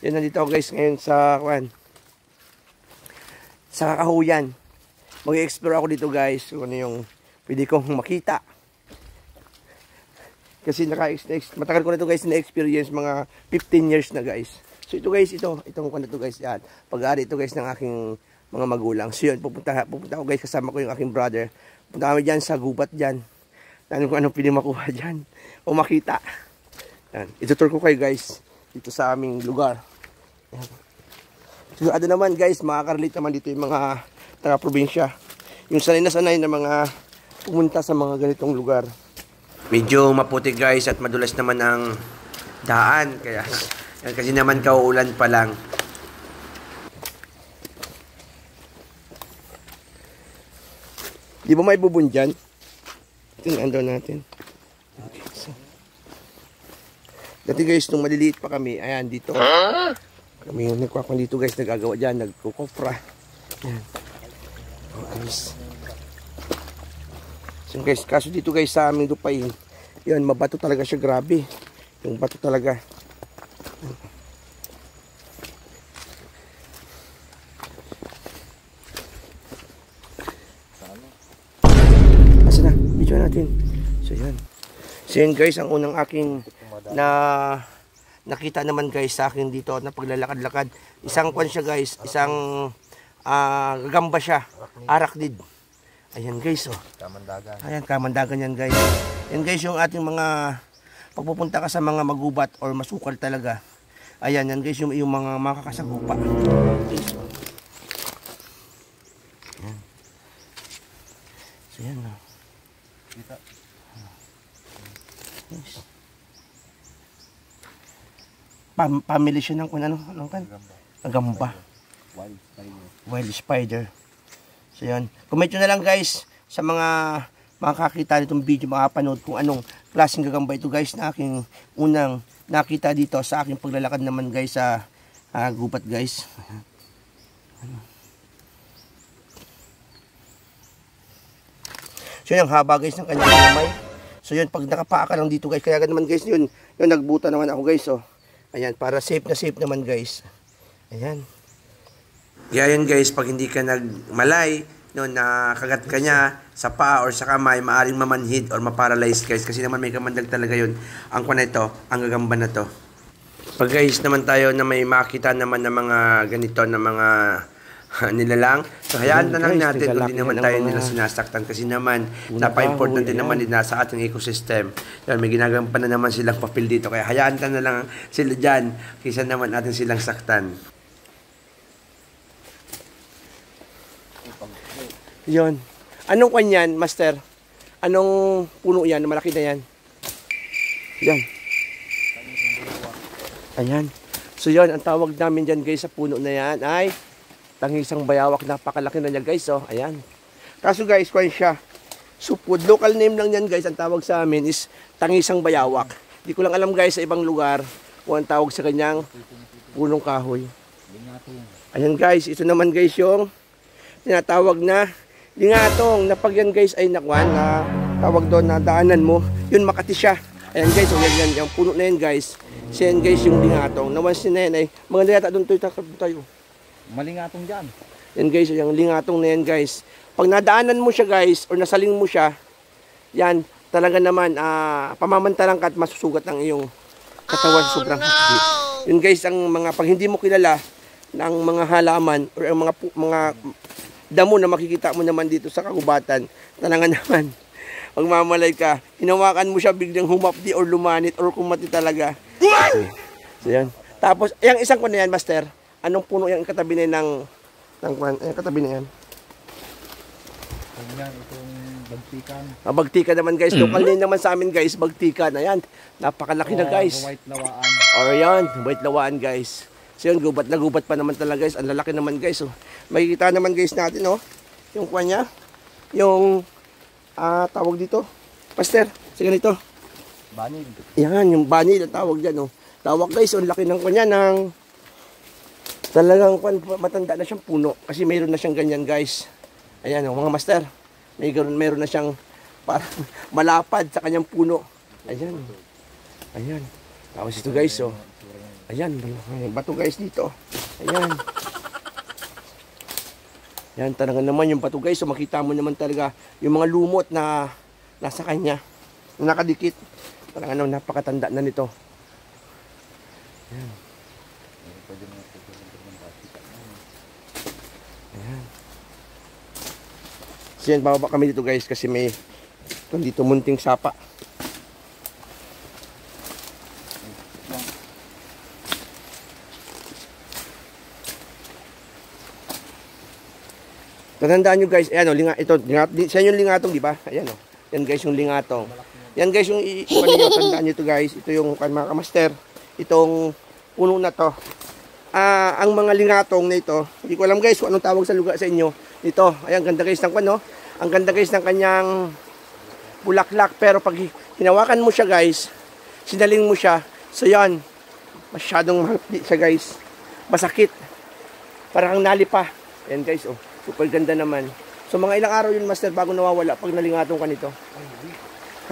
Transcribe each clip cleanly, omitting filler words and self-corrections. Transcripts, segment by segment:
Yan, nandito ako guys ngayon sa Kahuyan. Mag-explore ako dito guys kung ano yung pwede kong makita. Kasi matagal ko na ito guys na-experience, mga 15 years na guys. So ito guys, itong kung ano ito guys, yan. Pag-aari ito guys ng aking mga magulang. So yun, pupunta ako guys, kasama ko yung aking brother. Punta kami dyan sa gubat dyan. Tanong ko anong pwede makuha dyan o makita. Yan. Itutur ko kayo guys dito sa aming lugar. Yan. Sigurado naman guys, makaka-relate naman dito yung mga taga-probinsya. Yung sanay na sanay na mga pumunta sa mga ganitong lugar. Medyo maputi guys at madulas naman ang daan. Kaya kasi naman kauulan pa lang. Di ba may bubon dyan? Ito yung ando natin. Okay, so. Dati guys, nung maliliit pa kami, ayan, dito. Kami yung nagkwakwang dito guys, nagagawa dyan, nagkukopra. Ayan. Okay, guys. So guys, kaso dito guys sa aming lupain, yun, mabato talaga siya, grabe. Yung bato talaga. Asa na? Video natin. So yan. So yan guys, ang unang aking nakita naman guys sa akin dito na paglalakad-lakad. Isang kwan siya guys, isang gagamba siya, arachnid. Ayan guys, oh. Kamandagan. Ayan, kamandagan yan guys. Yan guys yung ating mga pagpupunta ka sa mga magubat or masukal talaga. Ayan, yan guys yung mga makakasagupa. Guys, oh. Ayan. So yan, oh. Kita. Yes. Family siya ng ano kan? Gamba. Wild spider. So yan. Comment nyo na lang guys sa mga makakita nitong video, makapanood kung anong klaseng gagamba ito guys na aking unang nakita dito sa aking paglalakad naman guys sa gubat guys. So yan, haba guys ng kanyang lamay. So yun, pag nakapaa ka lang dito guys, kaya naman guys yun nagbuta naman ako guys, oh. Ayan, para safe na safe naman guys. Ayan. Kaya yun guys, pag hindi ka nagmalay, no, nakagat ka niya sa paa or sa kamay, maaring mamanhid or maparalyze guys. Kasi naman may kamandag talaga yun. Ang kuna ito, ang gagamba na to. Pag guys naman tayo na may makita naman ng mga ganito na mga nilalang. So hayaan na lang natin kung di naman tayo nila sinasaktan. Kasi naman, napaka-important din naman din sa ating ecosystem. Yan, may ginagampanan na naman silang papel dito. Kaya hayaan na lang sila dyan. Kaysa naman natin silang saktan. Yon. Anong kanyan, master? Anong puno yan? Malaki na yan. Yan. Ayan. So yon, ang tawag namin dyan guys sa puno na yan ay tangisang bayawak. Napakalaki na niya guys, oh. Ayan. Kaso guys, kwan siya. Supud. Local name lang yan guys. Ang tawag sa amin is tangisang bayawak. Di ko lang alam guys sa ibang lugar kung ang tawag sa kanyang punong kahoy. Ayan guys. Ito naman guys yung tinatawag na lingatong. Na pag yan guys ay nakwan na tawag doon na daanan mo, yun Makati siya. Ayan guys. So yan. Yung puno na yan guys. So yan guys yung lingatong. Naman sinay ay maganda yata doon tayo. Malingatong dyan. Yan guys, yung lingatong na yan guys. Pag nadaanan mo siya guys, or nasaling mo siya, yan, talaga naman, pamamantalang ka at masusugat ang iyong katawan. Sobrang hapdi. Yun guys, ang mga, pag hindi mo kilala, ng mga halaman, or ang mga damo na makikita mo naman dito sa kagubatan, talaga naman, magmamalay ka, hinawakan mo siya, biglang humapdi or lumanit, or kumati talaga. So yan. Tapos, yung isang ko na yan, master, anong puno yung katabi na yung katabi na yan? Yan, itong bagtikan. Bagtikan naman guys. Local name naman sa amin guys, bagtikan. Ayan, napakalaki na guys. White lawaan. O yan, white lawaan guys. So yun, gubat na gubat pa naman talaga guys. Ang lalaki naman guys. Oh. Makikita naman guys natin, oh. Yung kanya. Yung, tawag dito. Master, sige nito. Banil. Yan, yung banil ang tawag dyan, oh. Tawag guys, ang laki ng kanya ng talagang matanda na siyang puno kasi mayroon na siyang ganyan guys. Ayan o mga master, mayroon na siyang parang malapad sa kanyang puno. Ayan. Ayan. Tapos ito guys, oh. Ayan, may bato guys dito. Ayan. Yan, talaga naman yung bato guys. So makita mo naman talaga yung mga lumot na nasa kanya. Nakadikit. Talaga naman napakatanda na nito. Ayan. Ayan. So yan, bababa kami dito guys kasi may dito munting sapa. Tatandaan nyo guys, ayan o, sa yung lingatong, di ba? Ayan o, yan guys yung lingatong. Yan guys yung tandaan nyo to guys, ito yung mga kamaster, itong puno na to. Ang mga lingatong na ito, hindi ko alam guys kung anong tawag sa lugar sa inyo. Ito, ayan, ganda guys ng ano, ang ganda guys ng kanyang bulaklak. Pero pag hinawakan mo siya guys, sinaling mo siya, so yan, masyadong mahapdi siya guys. Masakit, parang nalipa. Ayan guys, oh. Super ganda naman. So mga ilang araw yun master bago nawawala pag nalingatong ka nito?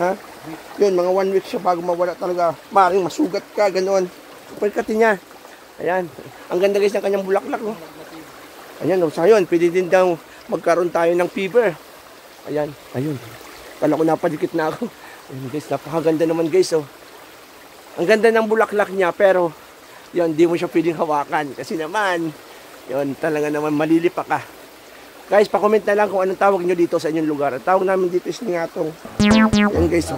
Ha? Yun, mga 1 week siya bago mawala talaga. Maring masugat ka, ganoon. Super kati niya. Ayan. Ang ganda guys ng kanyang bulaklak. Oh. Ayan, oh. So yun, pwede din daw magkaroon tayo ng fever. Ayan. Ayun. Kala ko napadikit na ako. Ayan guys, napakaganda naman guys. Oh. Ang ganda ng bulaklak niya pero yun, di mo siya pwedeng hawakan. Kasi naman, yun, talaga naman malilipa ka. Guys, pa-comment na lang kung anong tawag nyo dito sa inyong lugar. Ang tawag namin dito is lingatong. Yan guys.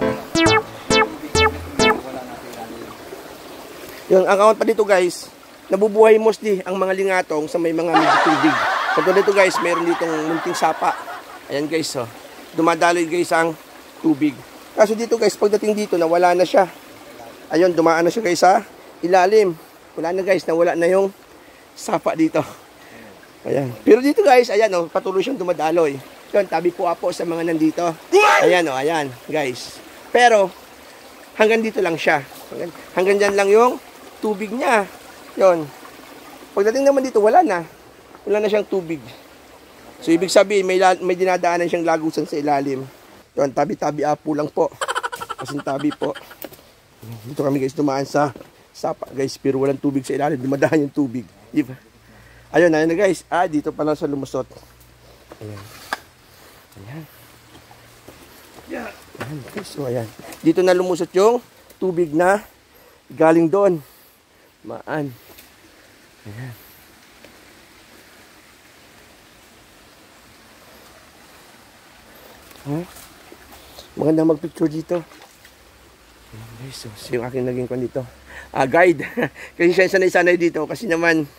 Yung ang account pa dito guys, nabubuhay mostly ang mga lingatong sa may mga tubig. So dito guys, meron ditong munting sapa. Ayan guys, oh. Dumadaloy guys ang tubig. Kaso dito guys, pagdating dito, nawala na siya. Ayun, dumaan na siya guys sa ilalim. Wala na guys, nawala na yung sapa dito. Ayan. Pero dito guys, ayan oh, patuloy siyang dumadaloy. Yun, tabi po apo sa mga nandito. Ayan oh, ayan guys. Pero, hanggang dito lang siya. Hanggang dyan lang yung tubig niya. Yun. Pagdating naman dito, wala na. Wala na siyang tubig. So, ibig sabihin, may dinadaanan siyang lagusan sa ilalim. Yun, tabi-tabi apo lang po. Kasing tabi po. Dito kami guys, dumaan sa sapa guys. Pero walang tubig sa ilalim. Dumadaan yung tubig. Diba? Ayun, ayun na guys. Dito pala sa lumusot. Ayan. Ayan. Ayan guys. So, ayan. Dito na lumusot yung tubig na galing doon. Maan. Ayan. Maganda mag-picture dito. Ayan guys. So, yung aking naging kon dito. Guide. Kasi siya sanay-sanay dito. Kasi naman,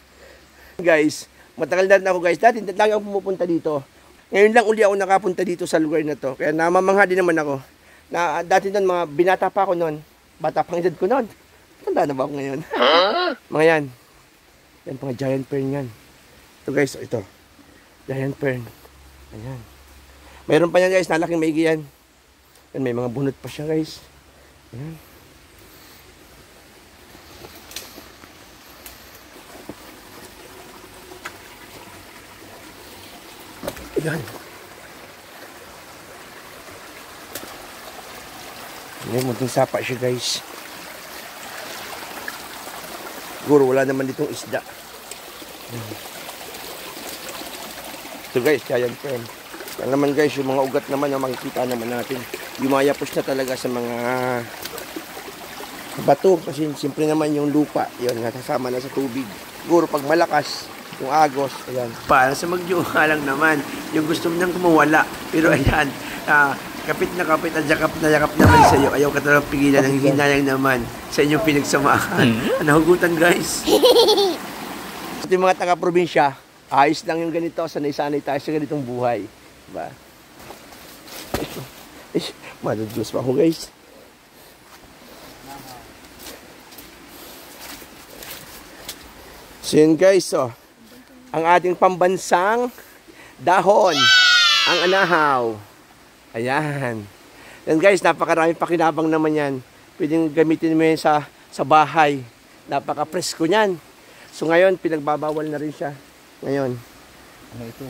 guys, matagal na ako guys. Dati lagi ako pumupunta dito. Ngayon lang uli ako nakapunta dito sa lugar na to. Kaya namamangha din naman ako. Na dati doon mga binata pa ako noon. Bata pang edad ko noon. Tanda na ba ako ngayon? Mga yan. Yan mga giant fern yan. Ito guys, ito. Giant fern. Ayan. Mayroon pa yan guys, nalaking maigi yan. Yan, may mga bunot pa siya guys. Ayan. Ayan. Ayan, munting sapa siya guys. Siguro wala naman ditong isda. Ito guys, giant fern. Yan naman guys, yung mga ugat naman na makikita naman natin. Yumayapos na talaga sa mga bato. Kasi siyempre naman yung lupa, yun, nasasama na sa tubig. Siguro pag malakas, yung agos, ayan. Para sa magjuha lang naman, yung gusto mo nang kumawala. Pero ayan, kapit na kapit at yakap naman sa iyo. Ayaw ka talagang pigilan, ang hinayang naman sa inyong pinagsamahan. Nahugutan guys. At yung mga taga-probinsya, ayos lang yung ganito, sanay-sanay tayo sa ganitong buhay. Diba? Madudlos pa ako guys. So yun guys, oh. Ang ating pambansang dahon, ang anahaw. Ayan. Yan guys, napakaraming pakinabang naman yan. Pwedeng gamitin mo yan sa bahay. Napaka-presko niyan. So ngayon, pinagbabawal na rin siya. Ngayon. Ano ito?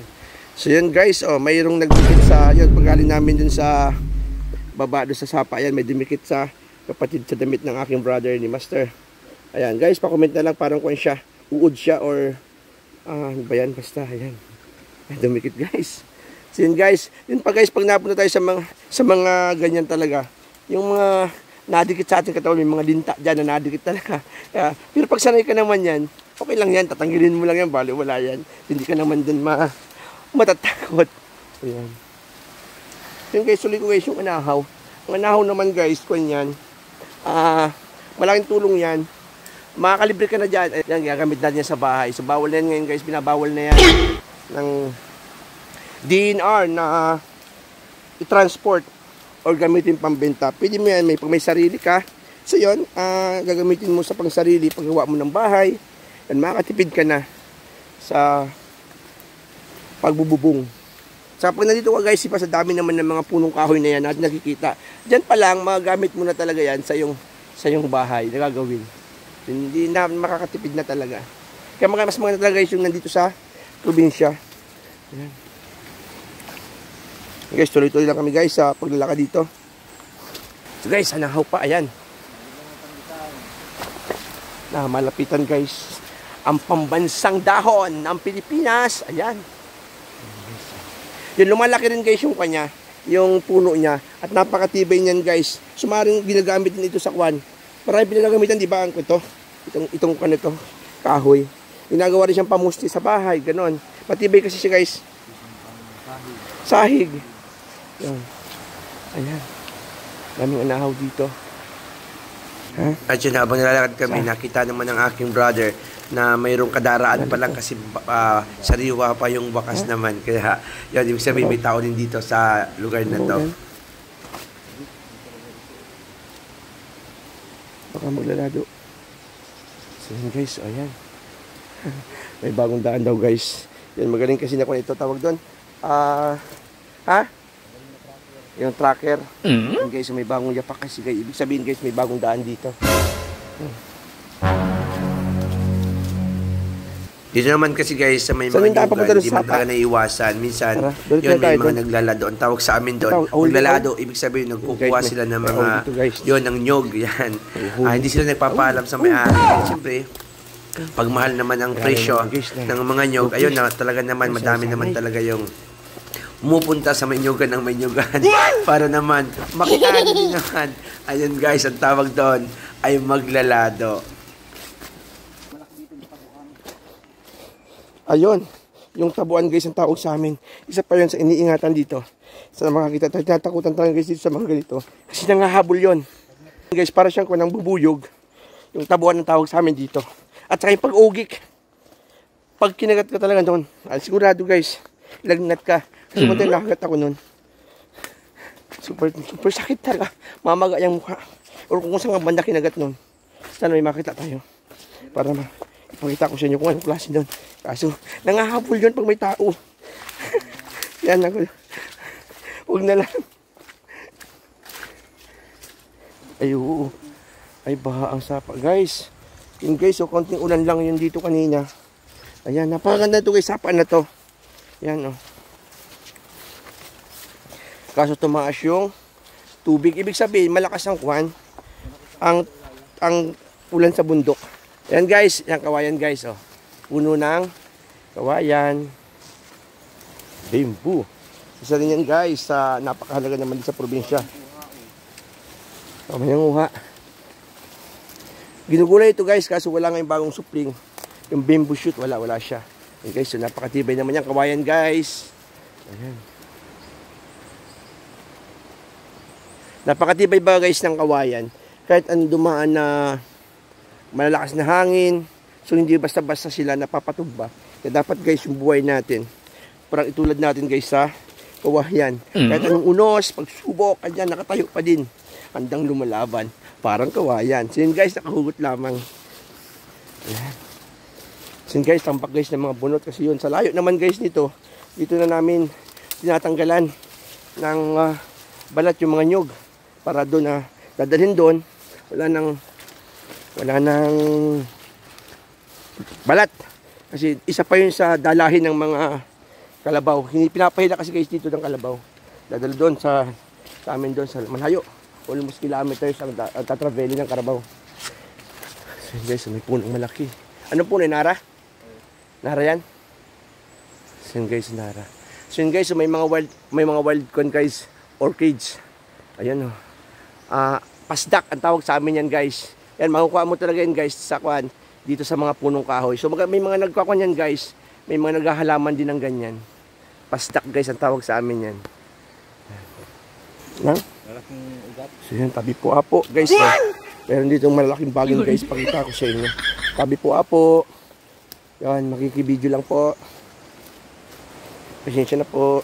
So yun guys, oh, mayroong nagdikit sa, yun, paggaling namin dun sa baba, dun sa sapa. Yan, may dumikit sa kapatid sa damit ng aking brother ni Master. Ayan, guys, pa-comment na lang parang kung siya, uod siya or ano ba yan? Basta, ayan. Ay, dumikit, guys. So yun, guys. Yun pa, guys, pag napunta tayo sa mga ganyan talaga, yung mga nadikit sa ating katawan, yung mga linta dyan na nadikit talaga. Kaya, pero pag sanay ka naman yan, okay lang yan, tatanggalin mo lang yan, bali wala yan. Hindi ka naman dun matatakot. Ayan. Yun, guys, tuloy ko, guys, yung anahaw. Ang anahaw naman, guys, kung yan, malaking tulong yan. Makakalibre ka na dyan. Ayan, gagamit natin yan sa bahay. So, bawal na yan ngayon, guys. Binabawal na yan ng DNR na i-transport or gamitin pambenta. Pwede mo yan, pag may sarili ka. So, yun, gagamitin mo sa pangsarili, paggawa mo ng bahay. Yan, makakatipid ka na sa pagbububong. Sa pag nandito ka, guys, ipa sa dami naman ng mga punong kahoy na yan natin nakikita. Diyan pa lang, magagamit mo na talaga yan sa yung bahay na gagawin. Hindi na makakatipid na talaga. Kaya mas maganda talaga guys yung nandito sa probinsya. Ayan. Guys, tuloy-tuloy lang kami guys sa paglalakad dito. So guys, anahaw pa, ayan. Malapitan guys ang pambansang dahon ng Pilipinas. Ayan. Yung lumalaki rin guys yung kanya, yung puno niya. At napakatibay niyan guys. Sumaring ginagamit din ito sa kwan. Marami pinagagamitan, di ba, ang ito? Itong kanito, kahoy. Ginagawa rin siyang pamusti sa bahay, ganon. Matibay kasi siya, guys. Sahig. Yan. Ayan. Daming anahaw dito. Ha? At yun, habang nilalakad kami, nakita naman ng aking brother na mayroong kadaraan pa lang kasi sariwa pa yung bakas naman. Kaya, yun, ibig sabihin, may tao din dito sa lugar na to. Baka maglalado. So yun guys, ayan. May bagong daan daw guys. Yan, magaling kasi na kung ito tawag doon. Yung tracker. Yan guys, may bagong yapak kasi guys. Ibig sabihin guys, may bagong daan dito. Dito naman kasi guys, sa may mga nyugan, hindi man talaga naiiwasan. Minsan, yun, may mga naglalado. Ang tawag sa amin doon, naglalado, ibig sabihin, nagkukuha sila ng mga, yun, ng nyog, yan. Hindi sila nagpapaalam sa may-ari. Siyempre, pag mahal naman ang presyo ng mga nyog, ayun na, talaga naman, madami naman talaga yung pumupunta sa may nyugan ng may nyugan. Para naman, makitaan din naman. Ayun guys, ang tawag doon ay maglalado. Ayun, yung tabuan guys ang tawag sa amin. Isa pa yun sa iniingatan dito. Sa makakita tayo, tinatakutan tayo guys dito sa mga ganito. Kasi nangahabol yun. Guys, para siyang kunang bubuyog. Yung tabuan ang tawag sa amin dito. At saka yung pag-ugik. Pag kinagat ka talaga doon, sigurado guys, ilagnat ka. Kasi kung tayo nakagat ako noon. Super sakit talaga. Mamaga yung mukha. O kung saan nga banda kinagat noon. Sana may makita tayo. Para ipakita ko sa inyo kung anong klase doon. Kaso, nangahabol yun pag may tao. Yan ako. Huwag na lang. Ay, oo. Ay, baha ang sapa. Guys, yun guys, so konting ulan lang yun dito kanina. Ayan, napakaganda ito guys, sapa na to. Yan, oh. Kaso tumaas yung tubig. Ibig sabihin, malakas ang kwan. Ang ulan sa bundok. Ayan guys, yung kawayan guys, oh. Puno ng kawayan. Bamboo. Isa rin yan guys, sa napakahalaga naman sa probinsya. Mamayang uha. Ginugulay ito guys, kaso wala nga yung bagong supling. Yung bamboo shoot, wala siya. Ayan guys, so napakatibay naman yung kawayan guys. Ayan. Napakatibay ba guys ng kawayan? Kahit ang dumaan na malalakas na hangin, so hindi basta-basta sila napapatumba. Kaya dapat guys yung buhay natin, parang itulad natin guys sa kawayan. Kahit anong unos, pagsubok, kanyan, nakatayo pa din. Handang lumalaban. Parang kawayan. So yun guys, nakahugot lamang. Ayan. So yun guys, tampak guys ng mga bunot. Kasi yun, sa layo naman guys nito, dito na namin tinatanggalan ng balat yung mga nyog. Para doon na dadalhin doon, wala nang balat. Kasi isa pa yun sa dalahin ng mga kalabaw. Hindi pinapahila kasi guys dito ng kalabaw. Dadalo doon sa amin doon sa malayo. Almost kilometers ang tatravelin ng kalabaw. So yun guys, may punong malaki. Ano puno? Nara? Nara yan? So yun guys, Nara. So yun guys, may mga wild con guys, orchids. Ayan o. Pasdak ang tawag sa amin yan guys. Yan, makukuha mo talaga yan guys sa kwan, dito sa mga punong kahoy. So may mga nagkakwan yan guys. May mga naghahalaman din ng ganyan. Pasdak guys ang tawag sa amin yan. Malaking ugat. So yun, tabi po apo guys. Meron dito malaking bagin guys. Pakita ko sa inyo. Tabi po apo. Yan, makikibideo lang po. Pasensya na po.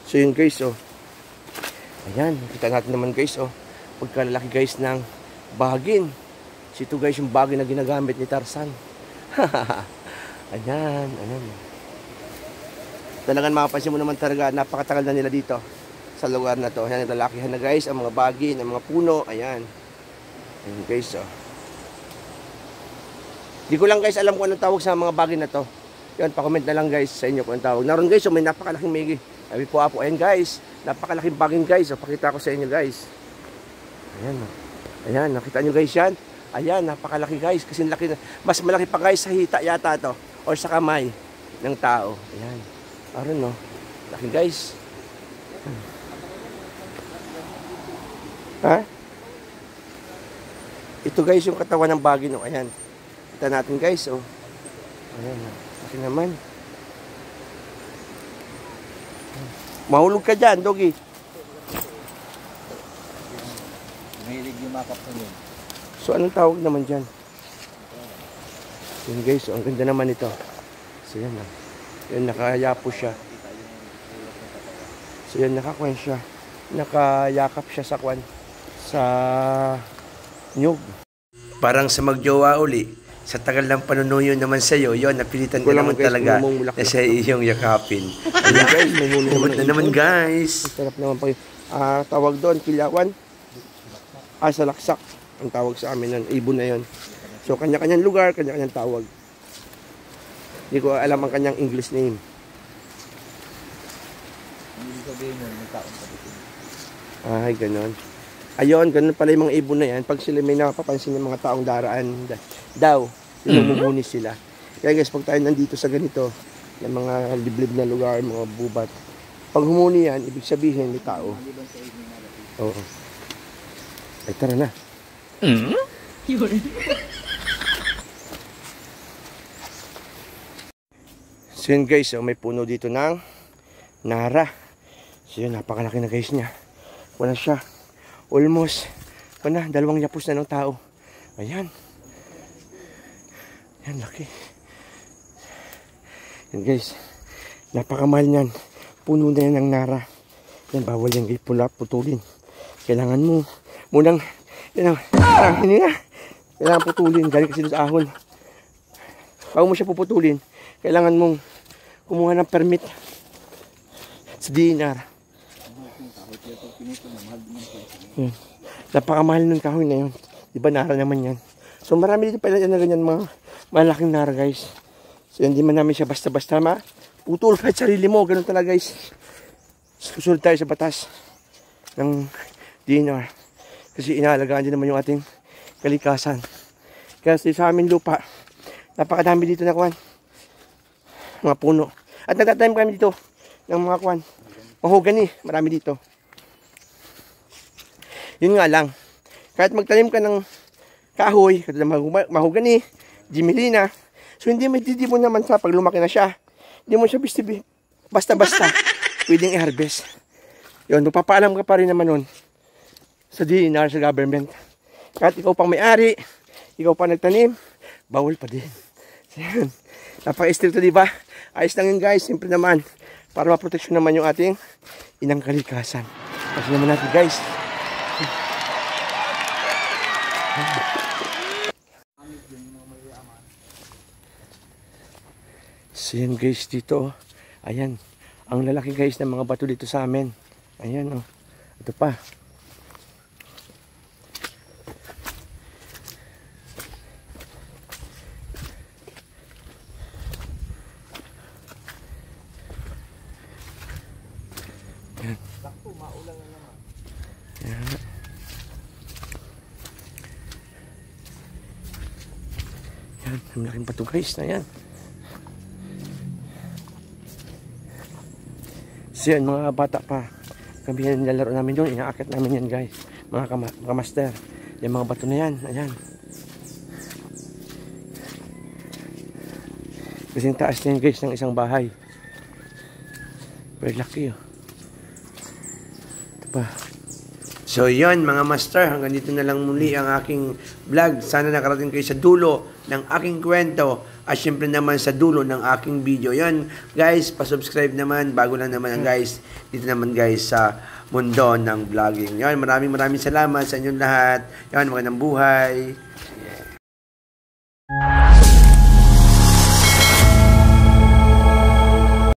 So yun guys, oh. Ayan, nakita natin naman guys, oh. Pagkalalaki guys ng bagin. So ito guys yung bagin na ginagamit ni Tarzan. Ayan, ayan. Talagang makapansin mo naman talaga, napakatagal na nila dito sa lugar na to. Ayan, lalakihan na guys, ang mga bagin, ang mga puno. Ayan. Ayan guys, oh. Di ko lang guys alam kung anong tawag sa mga bagin na to. Yan, pa-comment na lang guys sa inyo kung anong tawag. Naroon guys, oh, may napakalaking megi. Sabi po apo, ayan guys, napakalaking bagin guys. Oh, pakita ko sa inyo guys. Ayan, oh. Ayan, nakita nyo guys yan? Ayan, napakalaki guys. Kasi laki na, mas malaki pa guys sa hita yata to. Or sa kamay ng tao. Ayan. Aron no. Laki guys. Ha? Ito guys yung katawan ng bagin. Oh. Ayan. Kita natin guys. Oh. Ayan. Laki naman. Mahulog ka dyan, Doggy. Mahilig yung makap sa yun. So anong tawag naman dyan? Yun guys, so, ang ganda naman ito. So yan ah. Yan, nakayapo siya. So yan, nakakwan siya. Nakayakap siya sa kwan. Sa nyug. Parang sa magjowa uli. Sa tagal ng panunuyo naman sa'yo, yun, napilitan ka naman guys, talaga na sa iyong yakapin. Ayan guys, may na naman guys. Sarap naman pa yun. Tawag doon, Kilawan. Salaksak. Ang tawag sa amin nun, ibon na yun. So, kanya-kanyang lugar, kanya-kanyang tawag. Hindi ko alam ang kanyang English name. Hindi sabihin mo, may taong kapitin. Ay, ganon. Ayun, ganun pala yung mga ibon na yan. Pag sila may napapansin ng mga taong daraan daw, lumumunis sila. Kaya guys, pag tayo nandito sa ganito, ng mga liblib na lugar, mga bubat, pag humuni yan, ibig sabihin may tao. Oo. Ay, tara na. So yun guys, may puno dito ng Nara. So yun, napakalaki na guys niya. Wala siya. Almost, 2 yapos na ng tao. Ayan. Ayan, laki. Yan guys, napakamahal niyan. Puno na yan ng Nara. Yan, bawal yan guys, putulin. Kailangan mo munang, kailangan putulin. Galing kasi sa ahon. Bago mo siya puputulin, kailangan mong kumuha ng permit sa DNR. Napakamahal ng kahoy na yun. Diba Nara naman yan. So marami dito pala yan na ganyan mga malaking Nara guys. So hindi man namin siya basta-basta putol kahit sarili mo. Ganun talaga guys. Susunod tayo sa batas ng DNR. Kasi inaalagaan din naman yung ating kalikasan. Kasi sa aming lupa, napakadami dito na kwan. Mga puno. At nagtatanim kami dito ng mga kwan. Mahogany. Marami dito. Yun nga lang, kahit magtanim ka ng kahoy, katulad ng mahogany, Jimelina, so hindi mo naman sa pag lumaki na siya, hindi mo siya basta-basta pwedeng i-harvest. Yun, magpapaalam ka pa rin naman nun sa DNR, sa government. Kahit ikaw pang may-ari, ikaw pa nagtanim, bawal pa din. So yun, napaka-estricto diba? Ayos lang yun guys, simple naman, para maproteksyon naman yung ating inang kalikasan. Kasi naman natin guys, so yan guys dito, ayan, ang lalaki guys ng mga bato dito sa amin. Ayan oh, ito pa. Ayan. Ayan. Yan, malaking bato guys na yan. So yan, mga bata pa. Kami yan nilalaro namin doon. Inaakit namin yan guys. Mga master. Yung mga bato na yan. Ayan. Kasing taas na yan guys ng isang bahay. Very lucky oh. Ito pa. So yun mga master, hanggang dito na lang muli ang aking vlog. Sana nakarating kayo sa dulo ng aking kwento at syempre naman sa dulo ng aking video. Yun guys, pasubscribe naman, bago lang naman ang guys. Dito naman guys sa mundo ng vlogging. Yun, maraming salamat sa inyong lahat. Yun, magandang buhay.